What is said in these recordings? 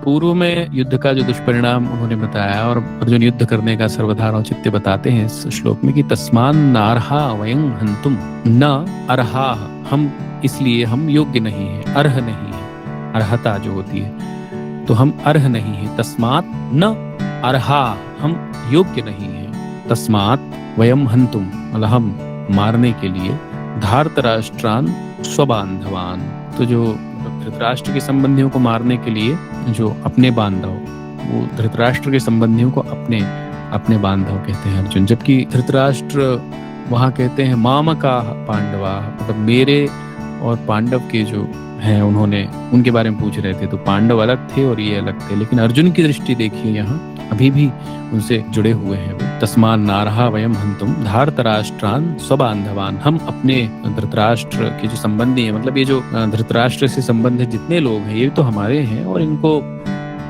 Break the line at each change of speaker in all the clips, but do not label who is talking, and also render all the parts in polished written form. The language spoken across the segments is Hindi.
पूर्व में युद्ध का जो दुष्परिणाम उन्होंने बताया, और अर्जुन युद्ध करने का सर्वथा औचित्य बताते हैं इस श्लोक में कि तस्मान नारहा वयं हंतुम न अर्हा, हम इसलिए हम योग्य नहीं है, अर्ह नहीं है, अर्हता जो होती है, तो हम अर्ह नहीं है। तस्मात् न अर्हा, हम योग्य नहीं है। तस्मात् वयं हंतुम, मतलब हम मारने के लिए, धार्तराष्ट्रान स्वबांधवान, तो जो धृतराष्ट्र के संबंधियों को मारने के लिए जो अपने बांधव, वो धृतराष्ट्र के संबंधियों को अपने अपने बांधव कहते हैं अर्जुन, जबकि धृतराष्ट्र वहां कहते हैं मामका पांडवा, मतलब मेरे और पांडव के जो हैं, उन्होंने उनके बारे में पूछ रहे थे, तो पांडव अलग थे और ये अलग थे। लेकिन अर्जुन की दृष्टि देखिए यहाँ अभी भी उनसे जुड़े हुए हैं। तस्मान नारहा वयम हंतुम धार्तराष्ट्रान स्वबांधवान, हम अपने धृतराष्ट्र के जो संबंधी हैं, मतलब ये जो धृतराष्ट्र से संबंधित जितने लोग हैं ये तो हमारे हैं, और इनको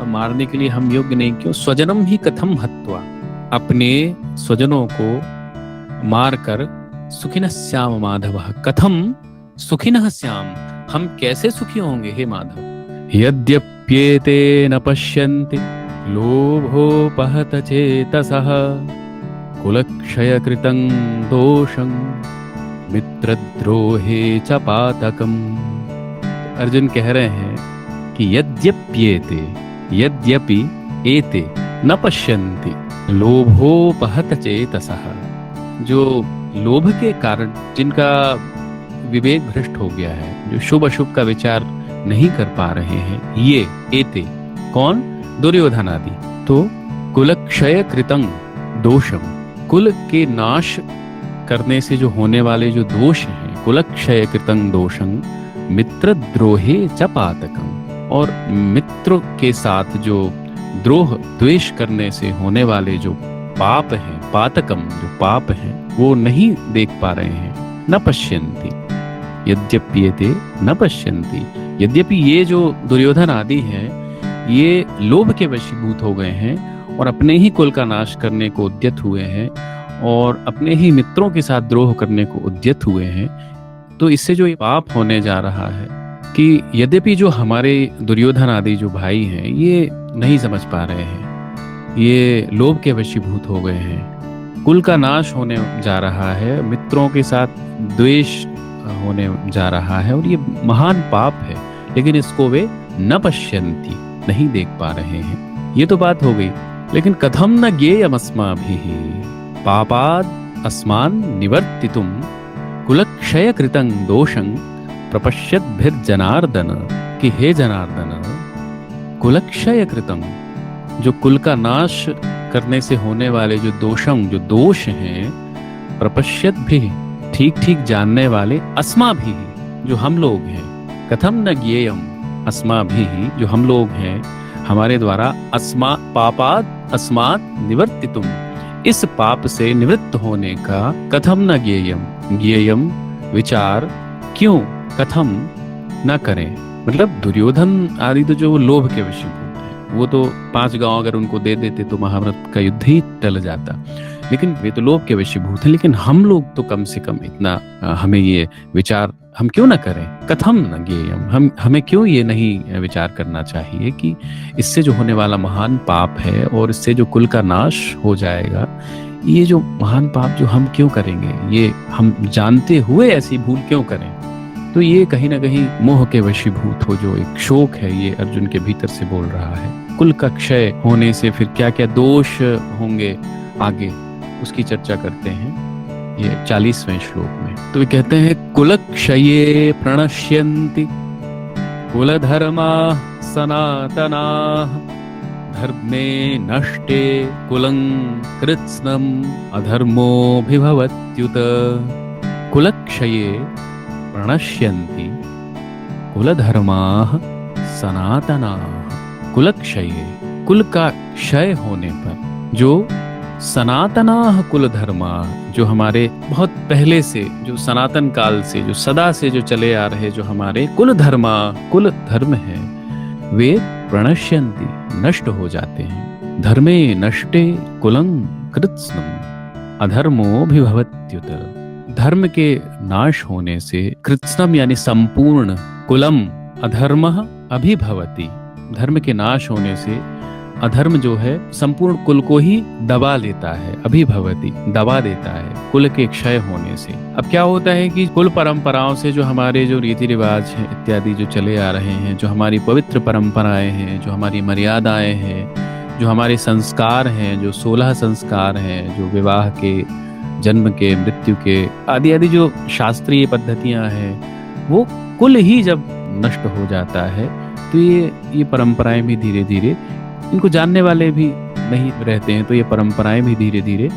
मारने के लिए हम योग्य नहीं। क्यों? स्वजनम ही कथम हत्वा, अपने स्वजनों को मारकर सुखिनः स्याम माधव, कथम सुखिनः स्याम, हम कैसे सुखी होंगे हे माधव। यद्यप्येते न पश्यन्ति लोभोपहत चेतसः कुलक्षयकृतं दोषं मित्रद्रोहे च पातकम्। अर्जुन कह रहे हैं कि यद्यप्येते, यद्यपि एते न पश्यन्ति लोभोपहत चेतसः, जो लोभ के कारण जिनका विवेक भ्रष्ट हो गया है, जो शुभ अशुभ का विचार नहीं कर पा रहे हैं, ये एते कौन? दुर्योधन आदि। तो कुलक्षय कृतं दोषम, कुल के नाश करने से जो होने वाले जो दोष हैं, कुलक्षय कृतं दोषं मित्रद्रोहे च पातकम्, और मित्र के साथ जो द्रोह द्वेष करने से होने वाले जो पाप हैं, पातकम जो पाप हैं, वो नहीं देख पा रहे हैं। न पश्यन्ति, यद्यप्येते न पश्यन्ति, यद्यपि ये जो दुर्योधन आदि हैं ये लोभ के वशीभूत हो गए हैं और अपने ही कुल का नाश करने को उद्यत हुए हैं और अपने ही मित्रों के साथ द्रोह करने को उद्यत हुए हैं, तो इससे जो पाप होने जा रहा है कि यद्यपि जो हमारे दुर्योधन आदि जो भाई हैं ये नहीं समझ पा रहे हैं, ये लोभ के वशीभूत हो गए हैं, कुल का नाश होने जा रहा है, मित्रों के साथ द्वेष होने जा रहा है, और ये महान पाप है, लेकिन इसको वे न पश्यन्ति, नहीं देख पा रहे हैं। ये तो बात हो गई, लेकिन कथम न ज्ञेयमस्माभिः पापाद् अस्मान् निवर्तितुं कुलक्षय कृतं दोषं प्रपश्यद्भिर्जनार्दन, कि हे जनार्दन, कुलक्षय कृतं, जो कुल का नाश करने से होने वाले जो दोषं, जो दोष हैं, प्रपश्यद्भिः, ठीक ठीक जानने वाले, अस्माभिः, जो हम लोग हैं, कथम न ज्ञेयम, अस्माभिः, जो हम लोग हैं, हमारे द्वारा, पापात् अस्मात् निवर्तितुम, इस पाप से निवृत्त होने का, कथम न ज्ञेयम, ज्ञेयम विचार क्यों, कथम न करें, मतलब दुर्योधन आदि तो जो लोभ के वशीभूत हैं, वो तो 5 गांव अगर उनको दे देते तो महाभारत का युद्ध ही टल जाता, लेकिन वे तो लोभ के वशीभूत हैं। लेकिन हम लोग तो कम से कम इतना हमें ये विचार हम क्यों ना करें, कथम न ज्ञेयम, हमें क्यों ये नहीं विचार करना चाहिए कि इससे जो होने वाला महान पाप है और इससे जो कुल का नाश हो जाएगा, ये जो महान पाप जो हम क्यों करेंगे, ये हम जानते हुए ऐसी भूल क्यों करें। तो ये कहीं ना कहीं मोह के वशीभूत हो जो एक शोक है, ये अर्जुन के भीतर से बोल रहा है। कुल का क्षय होने से फिर क्या क्या दोष होंगे आगे, उसकी चर्चा करते हैं ये 40वें श्लोक में। तो वे कहते हैं कुलक्षये प्रणश्यन्ति कुलधर्मा सनातनाः धर्मे नष्टे कुलं कृत्स्नम् अधर्मोऽभिभवत्युत। कुलक्षये प्रणश्यन्ति कुलधर्माः सनातनाः। कुलक्षये, कुल का क्षय होने पर, जो सनातनाः कुल धर्मा, जो हमारे बहुत पहले से, जो सनातन काल से, जो सदा से जो चले आ रहे, जो हमारे कुल धर्मा, कुल धर्म है, वे प्रणश्यन्ति, नष्ट हो जाते हैं। धर्मे नष्टे कुलं कृत्स्नम् अधर्मोऽभिभवत्युत। धर्म के नाश होने से कृत्स्नम यानी संपूर्ण, कुलम अधर्मः अभिभवति, धर्म के नाश होने से अधर्म जो है संपूर्ण कुल को ही दबा लेता है, अभिभवति दबा देता है कुल के क्षय होने से। अब क्या होता है कि कुल परंपराओं से जो हमारे जो रीति रिवाज हैं इत्यादि जो चले आ रहे हैं, जो हमारी पवित्र परंपराएं हैं, जो हमारी मर्यादाएं हैं, जो हमारे संस्कार हैं, जो 16 संस्कार हैं, जो विवाह के, जन्म के, मृत्यु के आदि आदि जो शास्त्रीय पद्धतियां हैं, वो कुल ही जब नष्ट हो जाता है तो ये परंपराएं भी धीरे धीरे, इनको जानने वाले भी नहीं रहते हैं, तो ये परंपराएं भी धीरे धीरे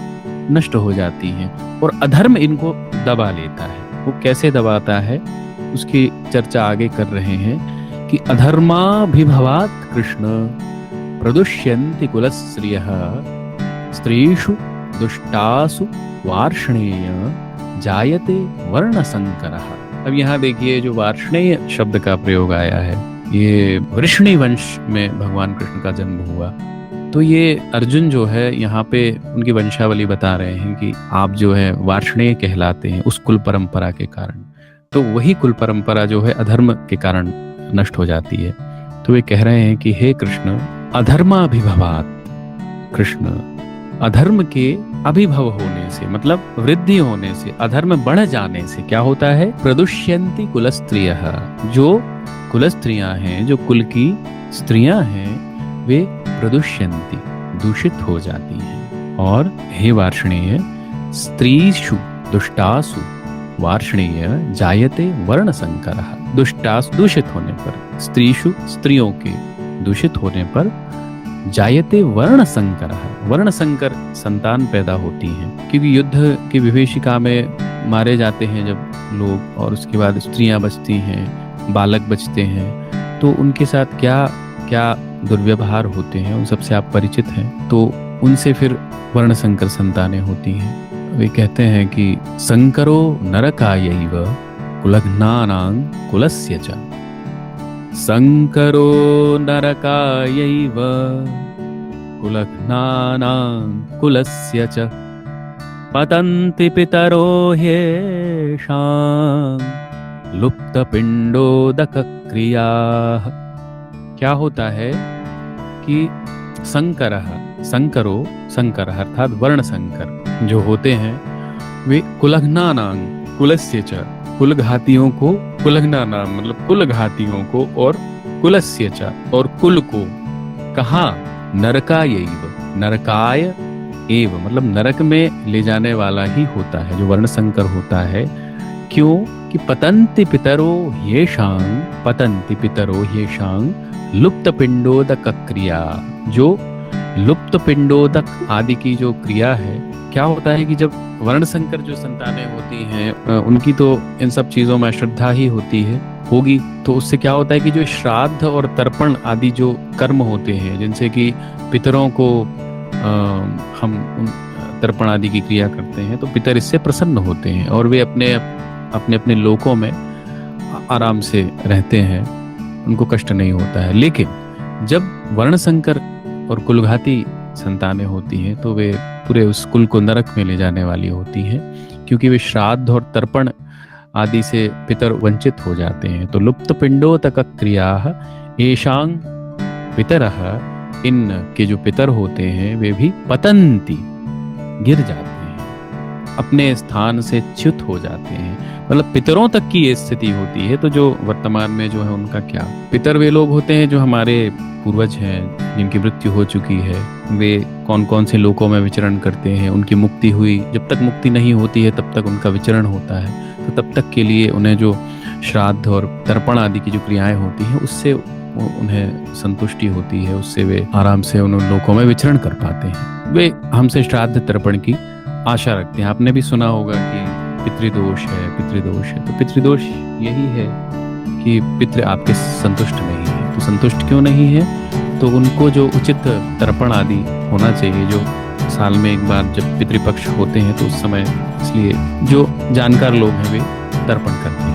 नष्ट हो जाती हैं और अधर्म इनको दबा लेता है। वो कैसे दबाता है उसकी चर्चा आगे कर रहे हैं कि अधर्माभिभवात् कृष्ण प्रदुष्यन्ति कुलस्त्रियः स्त्रीषु दुष्टासु वार्ष्णेय जायते वर्णसंकरः। अब यहाँ देखिए जो वार्ष्णेय शब्द का प्रयोग आया है, ये वृष्णि वंश में भगवान कृष्ण का जन्म हुआ। तो ये अर्जुन जो है यहाँ पे उनकी वंशावली बता रहे हैं कि आप जो है वार्ष्णेय कहलाते हैं उस कुल परंपरा के कारण। तो वही कुल परंपरा जो है अधर्म के कारण नष्ट हो जाती है। तो वे कह रहे हैं कि हे कृष्ण, अधर्माभिभवात् कृष्ण, अधर्म के अभिभव होने से मतलब वृद्धि होने से, अधर्म बढ़ जाने से क्या होता है, प्रदुष्यन्ति कुलस्त्रियः, जो कुलस्त्रियां हैं, जो कुल की स्त्रियां हैं, वे प्रदुष्यन्ति दूषित हो जाती हैं। और हे वार्ष्णेय, स्त्रीषु दुष्टासु वार्ष्णेय जायते वर्णसंकरः, दुष्टासु दूषित होने पर, स्त्रीषु स्त्रियों के दूषित होने पर जायते वर्णसंकरः, वर्णसंकर संतान पैदा होती हैं। क्योंकि युद्ध की विभीषिका में मारे जाते हैं जब लोग, और उसके बाद स्त्रियां बचती हैं, बालक बचते हैं, तो उनके साथ क्या क्या दुर्व्यवहार होते हैं उन सबसे आप परिचित हैं। तो उनसे फिर वर्णसंकर संतानें होती हैं। वे कहते हैं कि संकरो नरकायैव कुलघ्नानां कुलस्य च, संकरो नरकायैव कुलघ्नानां कुलस्य च, पतन्ति पितरो ह्येषां लुप्तपिंडोदक क्रियाः। क्या होता है कि संकरः, संकरो, संकर अर्थात वर्ण संकर जो होते हैं वे कुलघ्नानां कुलस्य च, कुलघातियों को, कुलघ्नानां मतलब कुलघातियों को, और कुलस्य च और कुल को, कहाँ, नरकायैव, नरकाय एव मतलब नरक में ले जाने वाला ही होता है जो वर्ण संकर होता है। क्यों कि पतन्ति पितरो येषां, पतन्ति पितरो येषां लुप्त पिंडोदक क्रिया, जो लुप्त पिंडोदक आदि की जो क्रिया है, क्या होता है कि जब वर्ण संकर जो संतानें होती हैं उनकी तो इन सब चीजों में श्रद्धा ही होती है, होगी, तो उससे क्या होता है कि जो श्राद्ध और तर्पण आदि जो कर्म होते हैं जिनसे कि पितरों को हम उन तर्पण आदि की क्रिया करते हैं, तो पितर इससे प्रसन्न होते हैं और वे अपने अपने लोकों में आराम से रहते हैं, उनको कष्ट नहीं होता है। लेकिन जब वर्ण संकर और कुलघाती संतानें होती हैं तो वे पूरे उस कुल को नरक में ले जाने वाली होती हैं, क्योंकि वे श्राद्ध और तर्पण आदि से पितर वंचित हो जाते हैं। तो लुप्त पिंडोदक क्रियाः येषां पितरः, इन के जो पितर होते हैं वे भी पतन्ति, गिर जाते हैं, अपने स्थान से च्युत हो जाते हैं, मतलब पितरों तक की ये स्थिति होती है। तो जो वर्तमान में जो है उनका क्या, पितर वे लोग होते हैं जो हमारे पूर्वज हैं जिनकी मृत्यु हो चुकी है, वे कौन कौन से लोकों में विचरण करते हैं, उनकी मुक्ति हुई, जब तक मुक्ति नहीं होती है तब तक उनका विचरण होता है, तो तब तक के लिए उन्हें जो श्राद्ध और तर्पण आदि की जो क्रियाएं होती हैं उससे उन्हें संतुष्टि होती है, उससे वे आराम से उन लोकों में विचरण कर पाते हैं। वे हमसे श्राद्ध तर्पण की आशा रखते हैं। आपने भी सुना होगा कि पितृदोष है, पितृदोष है, तो पितृदोष यही है कि पितृ आपके संतुष्ट नहीं है। तो संतुष्ट क्यों नहीं है, तो उनको जो उचित तर्पण आदि होना चाहिए, जो साल में एक बार जब पितृपक्ष होते हैं तो उस समय, इसलिए जो जानकार लोग हैं वे तर्पण करते हैं।